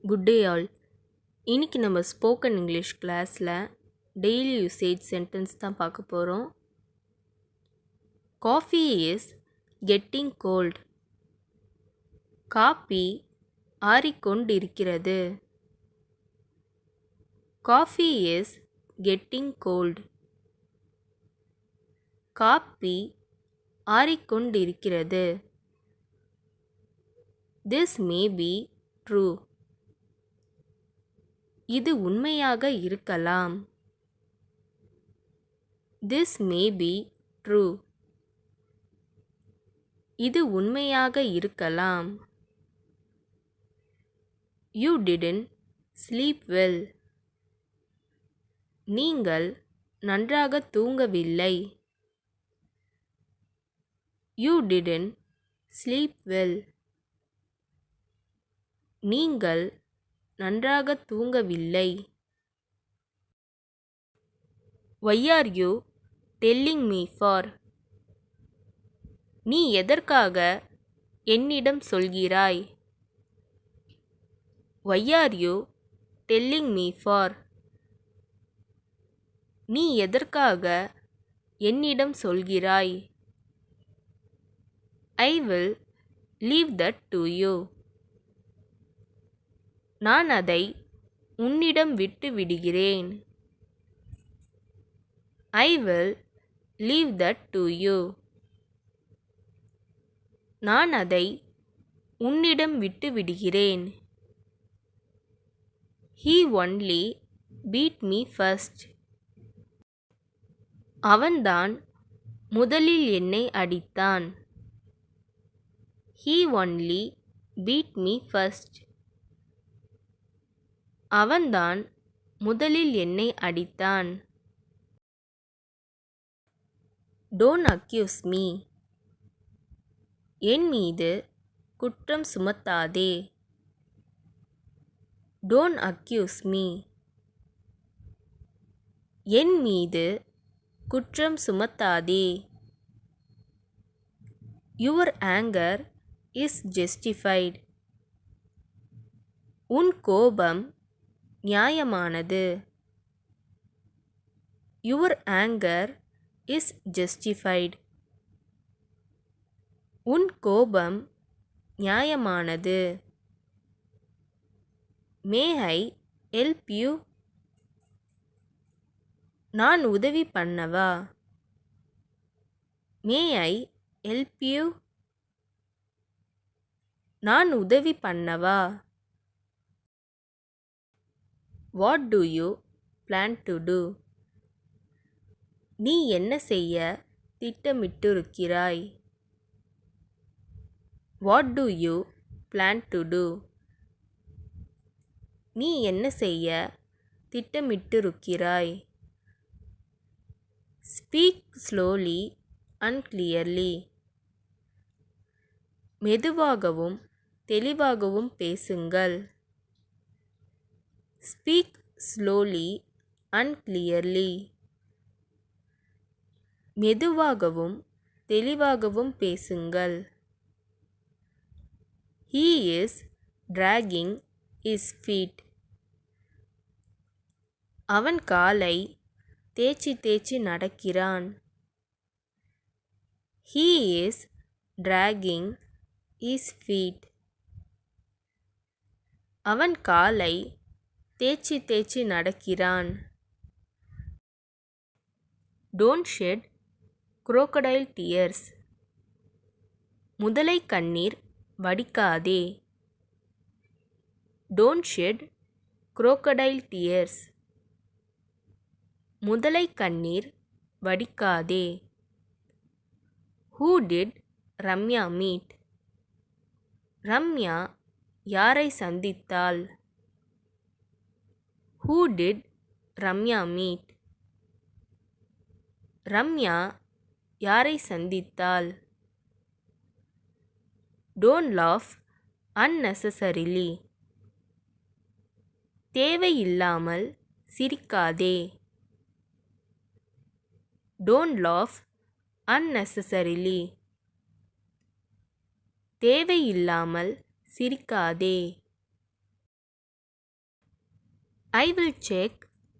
Good day ஆல். இன்னைக்கு நம்ம ஸ்போக்கன் இங்கிலீஷ் கிளாஸில் டெய்லி யூசேஜ் சென்டென்ஸ் தான் பார்க்க போகிறோம். Coffee is getting cold. காப்பி ஆறிக்கொண்டிருக்கிறது. Coffee is getting cold. காப்பி ஆறிக்கொண்டிருக்கிறது. This may be true. இது உண்மையாக இருக்கலாம். This may be true. இது உண்மையாக இருக்கலாம். You didn't sleep well. நீங்கள் நன்றாக தூங்கவில்லை. You didn't sleep well. நீங்கள் நன்றாக தூங்கவில்லை. Why are you telling me for? நீ எதற்காக என்னிடம் சொல்கிறாய்? Why are you telling me for? நீ எதற்காக என்னிடம் சொல்கிறாய்? I will leave that to you. நான் அதை உன்னிடம் விட்டு விடுகிறேன். I will leave that to you. நான் அதை உன்னிடம் விட்டு விடுகிறேன். He only beat me first. அவன்தான் முதலில் என்னை அடித்தான். He only beat me first. அவன்தான் முதலில் என்னை அடித்தான். Don't accuse me. என் மீது குற்றம் சுமத்தாதே. Don't accuse me. என் மீது குற்றம் சுமத்தாதே. Your anger is justified. உன் கோபம் நியாயமானது. Your anger is justified. உன் கோபம் நியாயமானது. May I help you? நான் உதவி பண்ணவா? May I help you? நான் உதவி பண்ணவா? What do you plan to do? நீ என்ன செய்ய திட்டமிட்டிருக்கிறாய்? What do you plan to do? நீ என்ன செய்ய திட்டமிட்டிருக்கிறாய்? Speak slowly and clearly. மெதுவாகவும் தெளிவாகவும் பேசுங்கள். Speak slowly and clearly. மெதுவாகவும் தெளிவாகவும் பேசுங்கள். He is dragging his feet. அவன் காலை தேய்ச்சி தேய்ச்சி நடக்கிறான். He is dragging his feet. அவன் காலை தேய்ச்சி தேய்ச்சி நடக்கிறான். Don't shed crocodile tears. முதலை கண்ணீர் வடிக்காதே. Don't shed crocodile tears. முதலை கண்ணீர் வடிக்காதே. Who did Ramya meet? Ramya யாரை சந்தித்தாள்? Who did Ramya meet? Ramya யாரை சந்தித்தாள்? Don't laugh unnecessarily. தேவையில்லாமல் சிரிக்காதே. Don't laugh unnecessarily. தேவையில்லாமல் சிரிக்காதே. I will check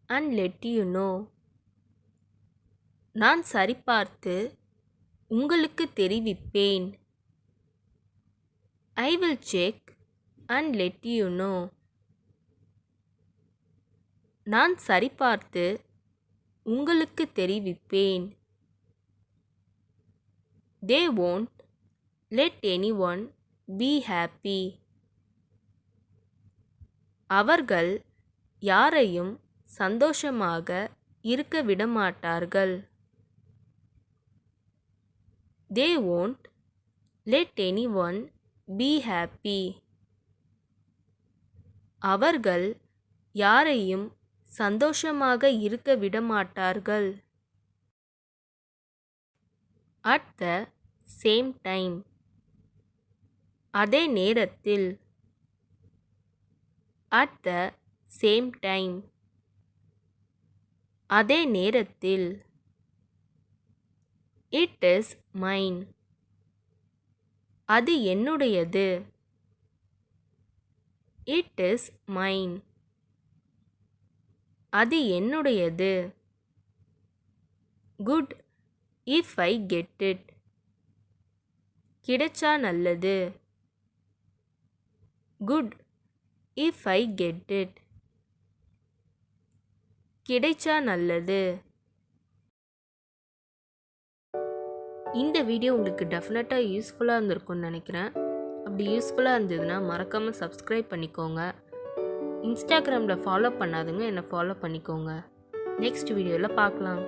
and let you know. நான் சரிபார்த்து உங்களுக்கு தெரிவிப்பேன். I will check and let you know. நான் சரிபார்த்து உங்களுக்கு தெரிவிப்பேன். They won't let anyone be happy. அவர்கள் யாரையும் சந்தோஷமாக இருக்க விடமாட்டார்கள். They won't let anyone be happy. அவர்கள் யாரையும் சந்தோஷமாக இருக்க விடமாட்டார்கள். At the same time. அதே நேரத்தில். At the same time. அதே நேரத்தில். It is mine. அது என்னுடையது. It is mine. அது என்னுடையது. Good if I get it. கிடைச்சா நல்லது. Good if I get it. கிடைச்சா நல்லது. இந்த வீடியோ உங்களுக்கு டெஃபினட்டாக யூஸ்ஃபுல்லாக இருந்திருக்கும்னு நினைக்கிறேன். அப்படி யூஸ்ஃபுல்லாக இருந்ததுன்னா மறக்காமல் சப்ஸ்கிரைப் பண்ணிக்கோங்க. இன்ஸ்டாகிராமில் ஃபாலோ பண்ணாதுங்க, என்னை ஃபாலோ பண்ணிக்கோங்க. நெக்ஸ்ட் வீடியோவில் பார்க்கலாம்.